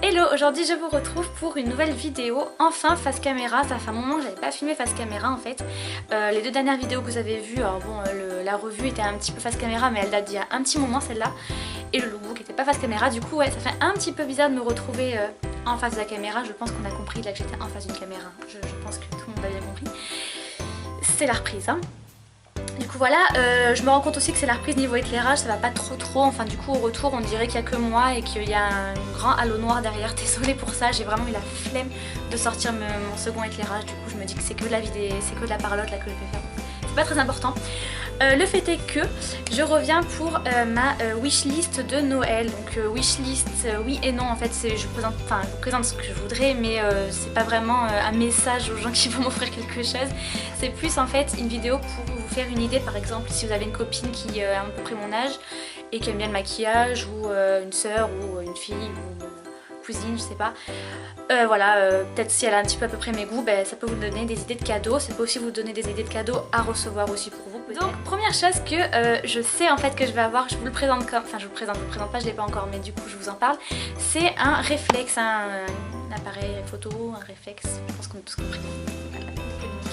Hello, aujourd'hui je vous retrouve pour une nouvelle vidéo, enfin face caméra. Ça fait un moment que j'avais pas filmé face caméra en fait. Les deux dernières vidéos que vous avez vues, alors bon, la revue était un petit peu face caméra mais elle date d'il y a un petit moment celle-là. Et le lookbook était pas face caméra, du coup ouais, ça fait un petit peu bizarre de me retrouver en face de la caméra. Je pense qu'on a compris là que j'étais en face d'une caméra, je pense que tout le monde a bien compris. C'est la reprise hein. Du coup voilà, je me rends compte aussi que c'est la reprise niveau éclairage, ça va pas trop, enfin du coup au retour on dirait qu'il y a que moi et qu'il y a un grand halo noir derrière, désolée pour ça, j'ai vraiment eu la flemme de sortir mon second éclairage, du coup je me dis que c'est que de la vidéo, c'est que de la parlotte là que je vais faire, c'est pas très important. Le fait est que je reviens pour ma wishlist de Noël, donc wishlist oui et non en fait, je vous présente ce que je voudrais mais c'est pas vraiment un message aux gens qui vont m'offrir quelque chose, c'est plus en fait une vidéo pour vous faire une idée. Par exemple si vous avez une copine qui a à peu près mon âge et qui aime bien le maquillage ou une soeur ou une fille ou cousine, je sais pas, peut-être si elle a un petit peu à peu près mes goûts, ça peut vous donner des idées de cadeaux, ça peut aussi vous donner des idées de cadeaux à recevoir aussi pour vous. Donc première chose que je sais en fait que je vais avoir, je vous le présente comme, enfin je vous le présente pas, je l'ai pas encore mais du coup je vous en parle, c'est un réflexe, un appareil photo, un réflexe, je pense qu'on a tous compris.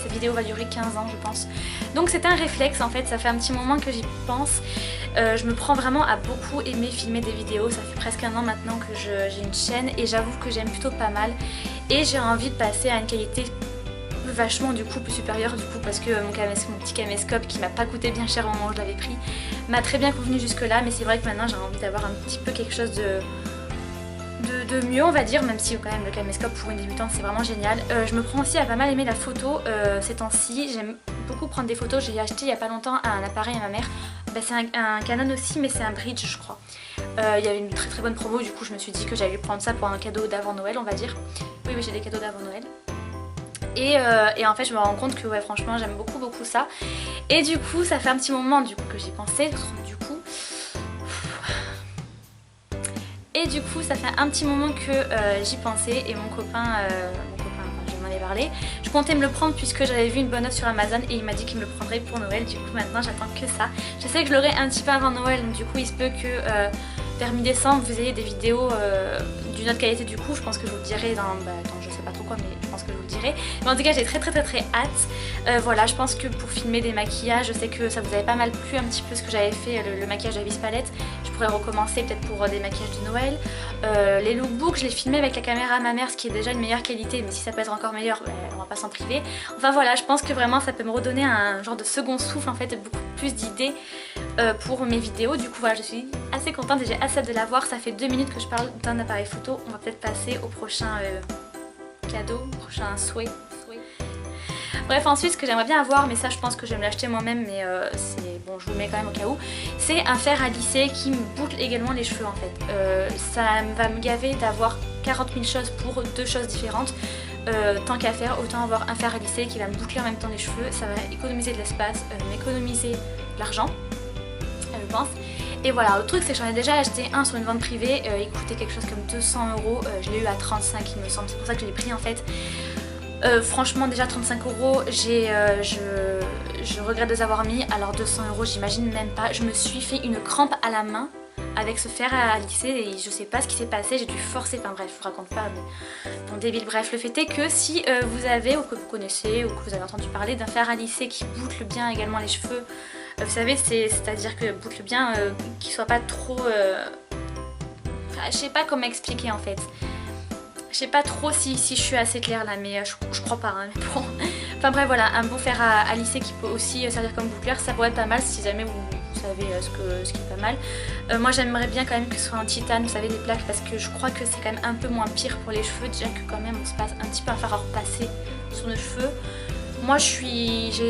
Cette vidéo va durer 15 ans je pense. Donc c'est un réflexe en fait, ça fait un petit moment que j'y pense. Je me prends vraiment à beaucoup aimer filmer des vidéos, ça fait presque un an maintenant que j'ai une chaîne et j'avoue que j'aime plutôt pas mal. Et j'ai envie de passer à une qualité vachement du coup plus supérieure du coup parce que mon petit caméscope qui m'a pas coûté bien cher au moment où je l'avais pris m'a très bien convenu jusque là, mais c'est vrai que maintenant j'ai envie d'avoir un petit peu quelque chose de mieux on va dire, même si quand même le caméscope pour une débutante c'est vraiment génial. Je me prends aussi à pas mal aimer la photo ces temps-ci, j'aime beaucoup prendre des photos. J'ai acheté il y a pas longtemps un appareil à ma mère, c'est un Canon aussi mais c'est un bridge je crois. Il y avait une très bonne promo, du coup je me suis dit que j'allais prendre ça pour un cadeau d'avant Noël on va dire. Oui j'ai des cadeaux d'avant Noël. Et en fait je me rends compte que ouais franchement j'aime beaucoup ça. Et du coup ça fait un petit moment du coup que j'y pensais, du coup ça fait un petit moment que j'y pensais et mon copain, je m'en ai parlé, je comptais me le prendre puisque j'avais vu une bonne offre sur Amazon et il m'a dit qu'il me le prendrait pour Noël. Du coup maintenant j'attends que ça. Je sais que je l'aurai un petit peu avant Noël donc du coup il se peut que vers mi-décembre vous ayez des vidéos d'une autre qualité. Du coup je pense que je vous le dirai dans je sais pas trop quoi mais je pense que je vous le dirai. Mais en tout cas j'ai très hâte. Voilà, je pense que pour filmer des maquillages, je sais que ça vous avait pas mal plu un petit peu ce que j'avais fait, le maquillage à vis palette. Je pourrais recommencer peut-être pour des maquillages de Noël. Les lookbooks je les filmais avec la caméra à ma mère, ce qui est déjà une meilleure qualité, mais si ça peut être encore meilleur on va pas s'en priver. Enfin voilà, je pense que vraiment ça peut me redonner un genre de second souffle en fait, beaucoup plus d'idées pour mes vidéos. Du coup voilà, je suis assez contente et j'ai assez hâte de la voir. Ça fait 2 minutes que je parle d'un appareil photo, on va peut-être passer au prochain cadeau, prochain souhait. Bref, ensuite ce que j'aimerais bien avoir, mais ça je pense que je vais me l'acheter moi-même, mais c'est bon, je vous le mets quand même au cas où, c'est un fer à lisser qui me boucle également les cheveux en fait. Ça va me gaver d'avoir 40 000 choses pour 2 choses différentes. Tant qu'à faire, autant avoir un fer à lisser qui va me boucler en même temps les cheveux, ça va économiser de l'espace, m'économiser de l'argent, je pense. Et voilà, le truc c'est que j'en ai déjà acheté un sur une vente privée, il coûtait quelque chose comme 200 €, je l'ai eu à 35 il me semble, c'est pour ça que je l'ai pris en fait. Franchement déjà 35 €, je regrette de les avoir mis, alors 200 € j'imagine même pas. Je me suis fait une crampe à la main avec ce fer à lisser et je sais pas ce qui s'est passé, j'ai dû forcer, enfin bref je vous raconte pas mais bon débile. Bref, le fait est que si vous avez ou que vous connaissez ou que vous avez entendu parler d'un fer à lisser qui boucle bien également les cheveux, vous savez c'est-à-dire que boucle bien, qu'il soit pas trop... je sais pas comment expliquer en fait. Je sais pas trop si je suis assez claire là mais je crois pas hein, mais bon. Enfin bref voilà, un bon fer à lisser qui peut aussi servir comme boucleur, ça pourrait être pas mal si jamais vous savez ce qui est pas mal. Moi j'aimerais bien quand même que ce soit en titane, vous savez, des plaques, parce que je crois que c'est quand même un peu moins pire pour les cheveux, déjà que quand même on se passe un petit peu à faire à repasser sur nos cheveux. Moi je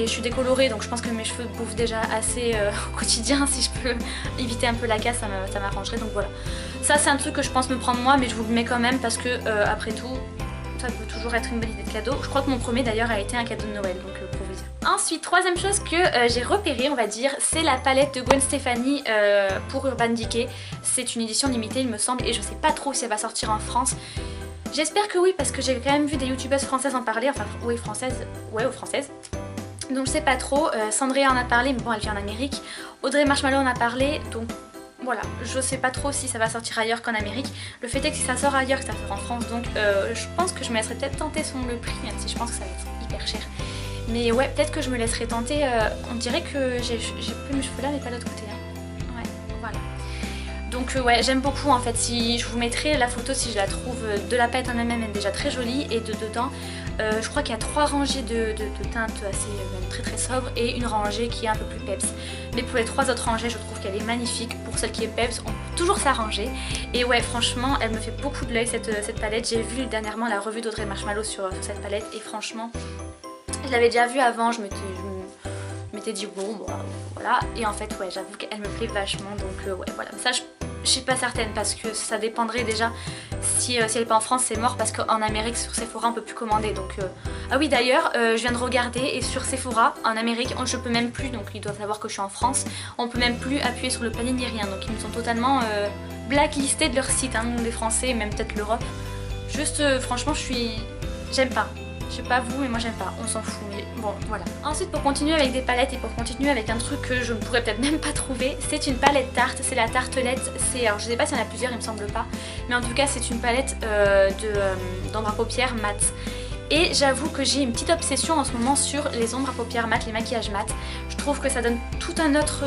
suis décolorée donc je pense que mes cheveux bouffent déjà assez au quotidien. Si je peux éviter un peu la casse ça m'arrangerait, donc voilà. Ça c'est un truc que je pense me prendre moi mais je vous le mets quand même parce que après tout ça peut toujours être une bonne idée de cadeau. Je crois que mon premier d'ailleurs a été un cadeau de Noël donc pour vous dire. Ensuite, troisième chose que j'ai repéré on va dire, c'est la palette de Gwen Stefani pour Urban Decay. C'est une édition limitée il me semble et je sais pas trop si elle va sortir en France. J'espère que oui parce que j'ai quand même vu des youtubeuses françaises en parler, enfin oui françaises, ouais aux françaises. Donc je sais pas trop, Sandrea en a parlé mais bon elle vient en Amérique. Audrey Marshmallow en a parlé donc voilà, je sais pas trop si ça va sortir ailleurs qu'en Amérique. Le fait est que si ça sort ailleurs, que ça sort en France, donc je pense que je me laisserai peut-être tenter selon le prix, même si je pense que ça va être hyper cher. Mais ouais, peut-être que je me laisserai tenter. On dirait que j'ai pris mes cheveux là, mais pas de l'autre côté. Hein. Ouais, voilà. Donc ouais, j'aime beaucoup en fait. Si je vous mettrai la photo si je la trouve de la palette en elle-même, elle est déjà très jolie. Et de dedans, je crois qu'il y a 3 rangées de teintes assez même très très sobres et une rangée qui est un peu plus peps. Mais pour les 3 autres rangées, je trouve qu'elle est magnifique. Pour celle qui est peps, on peut toujours s'arranger. Et ouais, franchement, elle me fait beaucoup de l'œil cette palette. J'ai vu dernièrement la revue d'Audrey Marshmallow sur cette palette et franchement, je l'avais déjà vue avant. Je m'étais dit bon, voilà. Et en fait, ouais, j'avoue qu'elle me plaît vachement. Donc ouais, voilà. Mais ça, je suis pas certaine parce que ça dépendrait déjà si elle n'est pas en France, c'est mort parce qu'en Amérique sur Sephora on peut plus commander. Donc ah oui, d'ailleurs je viens de regarder et sur Sephora en Amérique je peux même plus, donc ils doivent savoir que je suis en France, on peut même plus appuyer sur le panier ni rien, donc ils me sont totalement blacklistés de leur site, hein, les Français et même peut-être l'Europe. Juste franchement j'aime pas. Je sais pas vous, mais moi j'aime pas, on s'en fout, mais bon voilà. Ensuite, pour continuer avec des palettes et pour continuer avec un truc que je ne pourrais peut-être même pas trouver, c'est une palette Tarte, c'est la Tartelette. Alors je sais pas s'il y en a plusieurs, il me semble pas, mais en tout cas c'est une palette d'ombre à paupières mat. Et j'avoue que j'ai une petite obsession en ce moment sur les ombres à paupières mat, les maquillages mat. Je trouve que ça donne tout un autre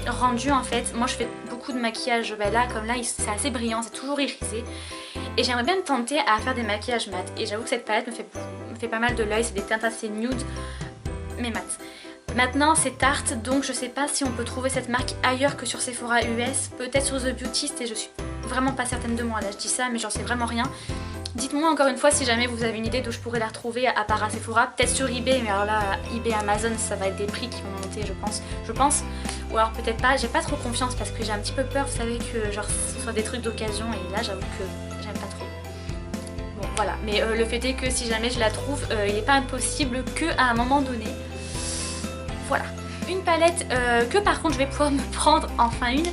rendu en fait. Moi je fais beaucoup de maquillage, là comme là c'est assez brillant, c'est toujours irisé. Et j'aimerais bien me tenter à faire des maquillages mat. Et j'avoue que cette palette me fait pas mal de l'œil, c'est des teintes assez nude mais mat. Maintenant c'est Tarte, donc je sais pas si on peut trouver cette marque ailleurs que sur Sephora US, peut-être sur The Beautist et je suis vraiment pas certaine de moi, là je dis ça mais j'en sais vraiment rien. Dites-moi encore une fois si jamais vous avez une idée d'où je pourrais la retrouver à part à Sephora, peut-être sur eBay, mais alors là eBay, Amazon ça va être des prix qui vont monter je pense, ou alors peut-être pas, j'ai pas trop confiance parce que j'ai un petit peu peur, vous savez que genre ce soit des trucs d'occasion et là j'avoue que j'aime pas trop. Bon voilà, mais le fait est que si jamais je la trouve, il n'est pas impossible qu'à un moment donné, voilà. Une palette que par contre je vais pouvoir me prendre enfin une,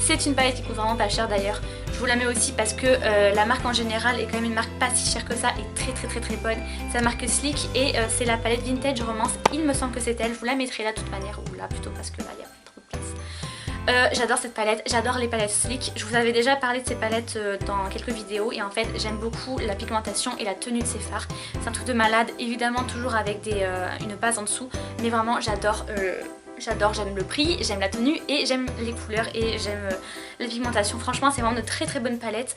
c'est une palette qui coûte vraiment pas cher d'ailleurs. Je vous la mets aussi parce que la marque en général est quand même une marque pas si chère que ça et très bonne. C'est la marque Sleek et c'est la palette Vintage Romance, il me semble que c'est elle, je vous la mettrai là de toute manière, ou là plutôt parce que là il y a pas trop de place. J'adore cette palette, j'adore les palettes Sleek, je vous avais déjà parlé de ces palettes dans quelques vidéos et en fait j'aime beaucoup la pigmentation et la tenue de ces fards. C'est un truc de malade, évidemment toujours avec une base en dessous, mais vraiment j'adore. J'aime le prix, j'aime la tenue et j'aime les couleurs et j'aime la pigmentation. Franchement c'est vraiment de très bonnes palettes.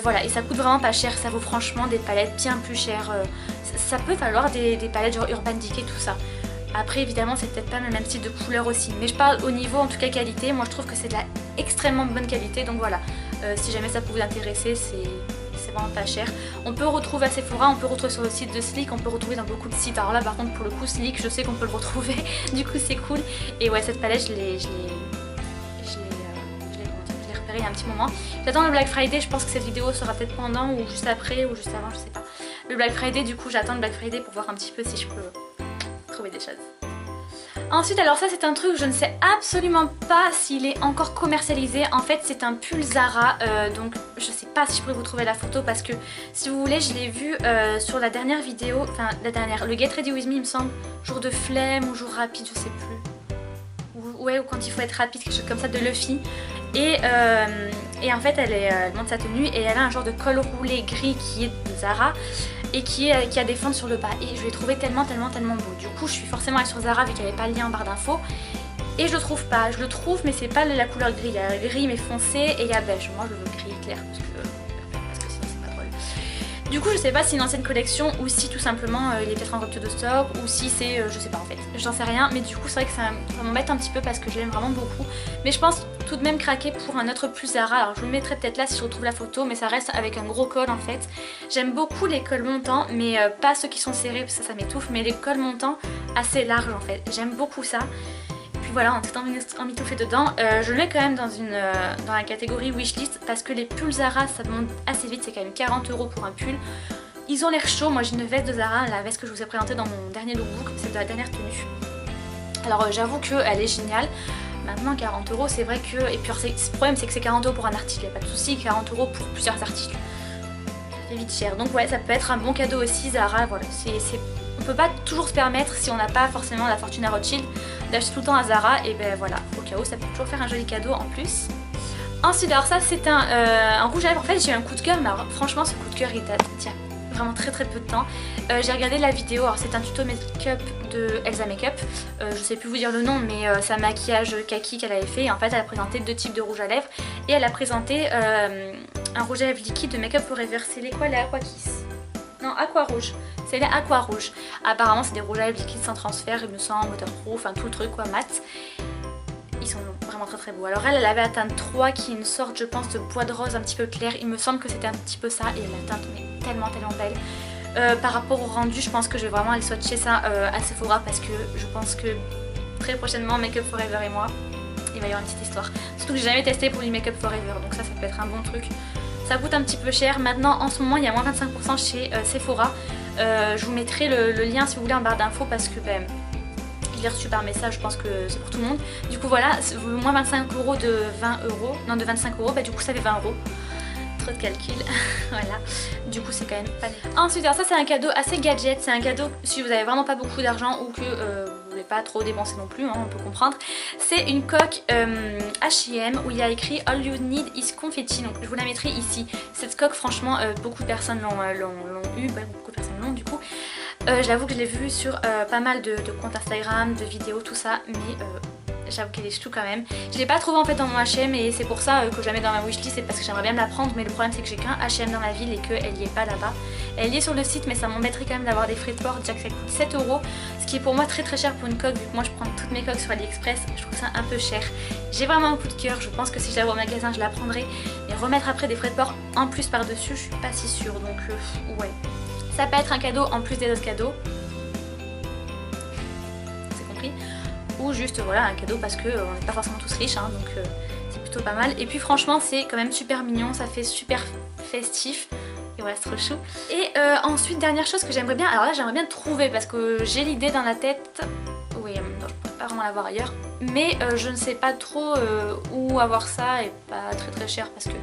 Voilà, et ça coûte vraiment pas cher, ça vaut franchement des palettes bien plus chères. Ça peut falloir des palettes genre Urban Decay, tout ça. Après évidemment c'est peut-être pas le même style de couleur aussi, mais je parle au niveau en tout cas qualité, moi je trouve que c'est de la extrêmement bonne qualité, donc voilà. Si jamais ça peut vous intéresser, c'est vraiment pas cher. On peut retrouver à Sephora, on peut retrouver sur le site de Sleek, on peut retrouver dans beaucoup de sites. Alors là par contre pour le coup Sleek je sais qu'on peut le retrouver, du coup c'est cool. Et ouais, cette palette je l'ai repérée il y a un petit moment. J'attends le Black Friday, je pense que cette vidéo sera peut-être pendant ou juste après ou juste avant, je sais pas. Le Black Friday, du coup j'attends le Black Friday pour voir un petit peu si je peux trouver des choses. Ensuite, alors ça c'est un truc, je ne sais absolument pas s'il est encore commercialisé. En fait c'est un pull Zara, donc je sais pas si je pourrais vous trouver la photo parce que si vous voulez je l'ai vu sur la dernière vidéo, enfin la dernière, le Get Ready With Me il me semble, jour de flemme ou jour rapide, je sais plus. Ouais, ou quand il faut être rapide, quelque chose comme ça, de Luffy. Et en fait elle monte sa tenue et elle a un genre de col roulé gris qui est de Zara et qui a des fentes sur le bas et je l'ai trouvé tellement beau. Du coup je suis forcément allée sur Zara vu qu'il n'y avait pas le lien en barre d'infos et je le trouve pas, je le trouve mais c'est pas la couleur gris, il y a gris mais foncé et il y a beige. Moi je le veux gris clair parce que sinon c'est pas drôle. Du coup je sais pas si c'est une ancienne collection ou si tout simplement il est peut-être en rupture de stock ou si c'est, je sais pas en fait, j'en sais rien, mais du coup c'est vrai que ça m'embête un petit peu parce que je l'aime vraiment beaucoup, mais je pense tout de même craquer pour un autre plus Zara. Alors je vous le mettrai peut-être là si je retrouve la photo, mais ça reste avec un gros col en fait. J'aime beaucoup les cols montants, mais pas ceux qui sont serrés parce que ça m'étouffe, mais les cols montants assez larges en fait. J'aime beaucoup ça. Et puis voilà, en tout emmitouflé dedans, je le mets quand même dans la catégorie wishlist parce que les pulls Zara ça monte assez vite, c'est quand même 40 € pour un pull. Ils ont l'air chauds, moi j'ai une veste de Zara, la veste que je vous ai présentée dans mon dernier lookbook, c'est de la dernière tenue. Alors j'avoue qu'elle est géniale. Maintenant 40 € c'est vrai que, et puis le problème c'est que c'est 40 € pour un article, il n'y a pas de souci, 40 € pour plusieurs articles. Ça fait vite cher, donc ouais ça peut être un bon cadeau aussi Zara, voilà. On peut pas toujours se permettre si on n'a pas forcément la fortune à Rothschild d'acheter tout le temps à Zara et ben voilà, au cas où ça peut toujours faire un joli cadeau en plus. Ensuite alors ça c'est un rouge à lèvres. En fait j'ai eu un coup de cœur, mais alors, franchement ce coup de cœur il date tiens vraiment très peu de temps. J'ai regardé la vidéo, alors c'est un tuto make-up de Elsa Makeup. Je sais plus vous dire le nom, mais c'est un maquillage kaki qu'elle avait fait. Et en fait elle a présenté 2 types de rouge à lèvres. Et elle a présenté un rouge à lèvres liquide de Make Up Forever. C'est les quoi, les Aqua Kiss? Non, Aqua Rouge. C'est les Aqua Rouge. Apparemment c'est des rouges à lèvres liquides sans transfert, il me semble, waterproof, enfin tout le truc quoi, mat. Ils sont vraiment très beaux. Alors elle avait atteint 3 qui est une sorte je pense de bois de rose un petit peu clair. Il me semble que c'était un petit peu ça et la teinte est tellement belle. Par rapport au rendu je pense que je vais vraiment aller swatcher ça à Sephora parce que je pense que très prochainement Make Up Forever et moi il va y avoir une petite histoire. Surtout que j'ai jamais testé pour du Make Up Forever donc ça peut être un bon truc. Ça coûte un petit peu cher. Maintenant en ce moment il y a moins 25% chez Sephora. Je vous mettrai le lien si vous voulez en barre d'infos parce que ben, je l'ai reçu par message, je pense que c'est pour tout le monde. Du coup voilà, moins 25 € de 20 €, non de 25 €, bah du coup ça fait 20 €. Trop de calcul, voilà. Du coup c'est quand même pas net. Ensuite alors ça c'est un cadeau assez gadget, c'est un cadeau si vous avez vraiment pas beaucoup d'argent ou que vous voulez pas trop dépenser non plus, hein, on peut comprendre. C'est une coque H&M où il y a écrit All you need is confetti, donc je vous la mettrai ici. Cette coque franchement beaucoup de personnes l'ont eu, ouais, beaucoup de personnes l'ont du coup. J'avoue que je l'ai vue sur pas mal de comptes Instagram, de vidéos, tout ça, mais j'avoue qu'elle est chou quand même. Je l'ai pas trouvée en fait dans mon H&M et c'est pour ça que je la mets dans ma wishlist, c'est parce que j'aimerais bien me la prendre, mais le problème c'est que j'ai qu'un H&M dans la ville et qu'elle y est pas là-bas. Elle y est sur le site mais ça m'embêterait quand même d'avoir des frais de port, déjà que ça coûte 7 €, ce qui est pour moi très cher pour une coque vu que moi je prends toutes mes coques sur AliExpress, je trouve ça un peu cher. J'ai vraiment un coup de cœur, je pense que si je la vois au magasin je la prendrai, mais remettre après des frais de port en plus par dessus je suis pas si sûre donc ouais. Ça peut être un cadeau en plus des autres cadeaux, c'est compris, ou juste voilà un cadeau parce que on n'est pas forcément tous riches hein, donc c'est plutôt pas mal. Et puis franchement c'est quand même super mignon, ça fait super festif et voilà c'est trop chou. Et ensuite dernière chose que j'aimerais bien, alors là j'aimerais bien trouver parce que j'ai l'idée dans la tête, oui non, je pourrais pas vraiment l'avoir ailleurs, mais je ne sais pas trop où avoir ça et pas très cher parce que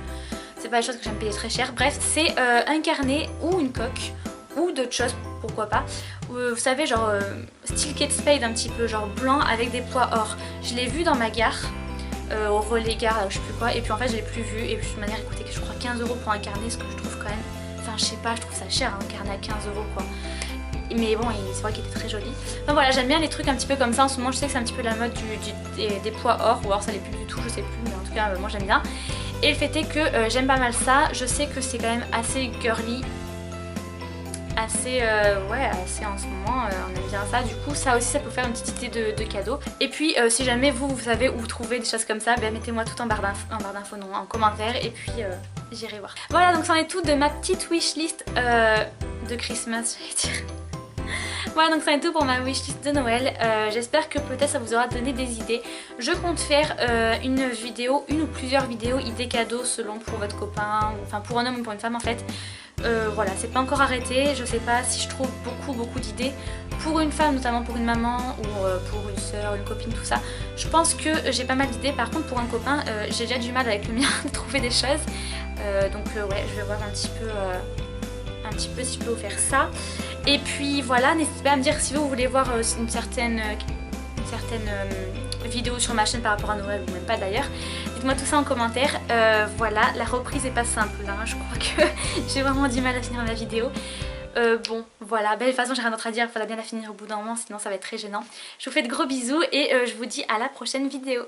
c'est pas des choses que j'aime payer très cher. Bref c'est un carnet ou une coque ou d'autres choses, pourquoi pas. Vous savez genre style Kate Spade un petit peu, genre blanc avec des pois or. Je l'ai vu dans ma gare, au relais gare là, je sais plus quoi, et puis en fait je l'ai plus vu et puis de toute manière il coûtait je crois 15 € pour un carnet, ce que je trouve quand même, enfin je sais pas, je trouve ça cher un carnet à 15 € quoi. Mais bon c'est vrai qu'il était très joli. Enfin voilà j'aime bien les trucs un petit peu comme ça en ce moment, je sais que c'est un petit peu la mode des pois or, ou alors ça l'est plus du tout, je sais plus, mais en tout cas moi j'aime bien. Et le fait est que j'aime pas mal ça, je sais que c'est quand même assez girly, assez ouais assez en ce moment on aime bien ça, du coup ça aussi ça peut faire une petite idée de cadeau. Et puis si jamais vous savez où vous trouvez des choses comme ça, ben mettez-moi tout en barre d'infos, non, en commentaire et puis j'irai voir. Voilà donc c'en est tout de ma petite wishlist de Christmas j'allais dire. Voilà donc ça est tout pour ma wishlist de Noël, j'espère que peut-être ça vous aura donné des idées. Je compte faire une vidéo, une ou plusieurs vidéos idées cadeaux selon pour votre copain, enfin pour un homme ou pour une femme en fait. Voilà, c'est pas encore arrêté, je sais pas si je trouve beaucoup d'idées pour une femme, notamment pour une maman ou pour une soeur, une copine, tout ça. Je pense que j'ai pas mal d'idées, par contre pour un copain j'ai déjà du mal avec le mien de trouver des choses, donc ouais je vais voir un petit peu si je peux vous faire ça. Et puis voilà, n'hésitez pas à me dire si vous voulez voir une certaine vidéo sur ma chaîne par rapport à Noël ou même pas d'ailleurs. Dites-moi tout ça en commentaire. Voilà, la reprise est pas simple hein. Je crois que j'ai vraiment du mal à finir la vidéo. Bon voilà, de toute façon j'ai rien d'autre à dire, il faudra bien la finir au bout d'un moment sinon ça va être très gênant. Je vous fais de gros bisous et je vous dis à la prochaine vidéo.